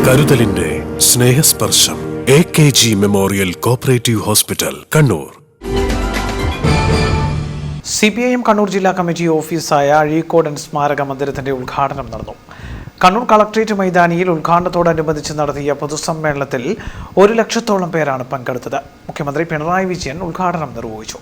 കരുതലിന്റെ സ്നേഹസ്പർശം AKG memorial cooperative hospital Kannur. CPIM Kannur ജില്ലാ committee ഓഫീസായ Azhikodan സ്മാരക മന്ദിരത്തിന്റെ ഉദ്ഘാടനം നടന്നു. കണ്ണൂർ കളക്ട്രേറ്റ് മൈതാനിയിൽ ഉദ്ഘാടനത്തോടനുബന്ധിച്ച് നടത്തിയ പൊതുസമ്മേളനത്തിൽ 1 ലക്ഷത്തോളം പേരാണ് പങ്കെടുത്തത്. മുഖ്യമന്ത്രി പിണറായി വിജയൻ ഉദ്ഘാടനം നിർവഹിച്ചു.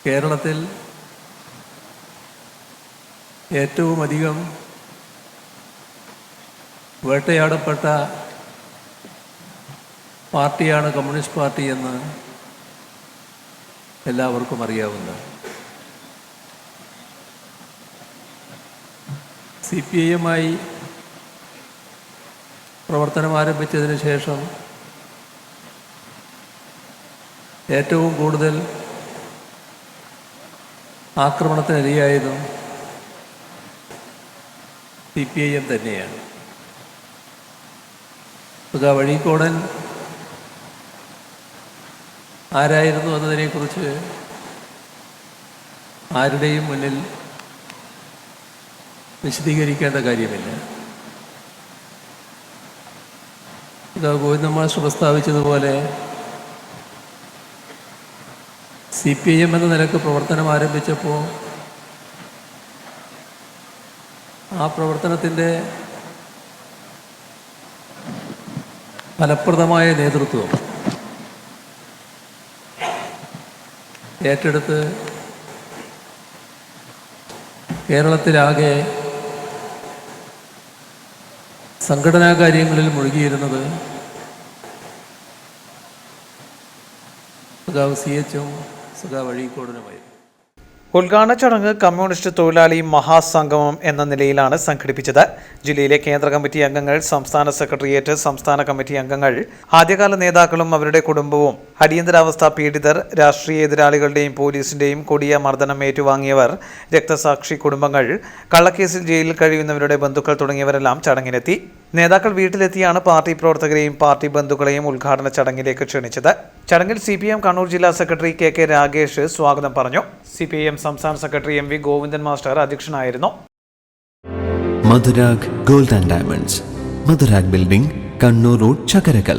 കേരളത്തിൽ ഏറ്റവും അധികം വേട്ടയാടപ്പെട്ട പാർട്ടിയാണ് കമ്മ്യൂണിസ്റ്റ് പാർട്ടി എന്ന് എല്ലാവർക്കും അറിയാവുന്ന CPIM-മായി പ്രവർത്തനം ആരംഭിച്ചതിന് ശേഷം ഏറ്റവും കൂടുതൽ ആക്രമണത്തിനിരയായതും CPIM തന്നെയാണ്. അഴീക്കോടൻ ആരായിരുന്നു എന്നതിനെക്കുറിച്ച് ആരുടെയും മുന്നിൽ വിശദീകരിക്കേണ്ട കാര്യമില്ല. ഗോവിന്ദൻ മാസ്റ്റർ പ്രസ്താവിച്ചതുപോലെ CPIM എന്ന നിലക്ക് പ്രവർത്തനം ആരംഭിച്ചപ്പോൾ ആ പ്രവർത്തനത്തിൻ്റെ ഫലപ്രദമായ നേതൃത്വം ഏറ്റെടുത്ത് കേരളത്തിലാകെ സംഘടനാ കാര്യങ്ങളിൽ മുഴുകിയിരുന്നത് CHും അഴീക്കോടനുമായിരുന്നു. ഉദ്ഘാടന ചടങ്ങ് കമ്മ്യൂണിസ്റ്റ് തൊഴിലാളി മഹാസംഗമം എന്ന നിലയിലാണ് സംഘടിപ്പിച്ചത്. ജില്ലയിലെ കേന്ദ്ര കമ്മിറ്റി അംഗങ്ങൾ, സംസ്ഥാന സെക്രട്ടേറിയറ്റ്, സംസ്ഥാന കമ്മിറ്റി അംഗങ്ങൾ, ആദ്യകാല നേതാക്കളും അവരുടെ കുടുംബവും, അടിയന്തരാവസ്ഥ പീഡിതർ, രാഷ്ട്രീയ എതിരാളികളുടെയും പോലീസിന്റെയും കൊടിയ മർദ്ദനം ഏറ്റുവാങ്ങിയവർ, രക്തസാക്ഷി കുടുംബങ്ങൾ, കള്ളക്കേസിൽ ജയിലിൽ കഴിയുന്നവരുടെ ബന്ധുക്കൾ തുടങ്ങിയവരെല്ലാം ചടങ്ങിനെത്തി. നേതാക്കൾ വീട്ടിലെത്തിയാണ് പാർട്ടി പ്രവർത്തകരെയും പാർട്ടി ബന്ധുക്കളെയും ഉദ്ഘാടന ചടങ്ങിലേക്ക് ക്ഷണിച്ചത്. ചടങ്ങിൽ CPIM കണ്ണൂർ ജില്ലാ സെക്രട്ടറി KK രാഗേഷ് സ്വാഗതം പറഞ്ഞു. CPIM സംസ്ഥാന സെക്രട്ടറി MV ഗോവിന്ദൻ മാസ്റ്റർ അധ്യക്ഷനായിരുന്നു. Madhurag gold and diamonds, Madhurag building, Kannur road, Chakkarakal.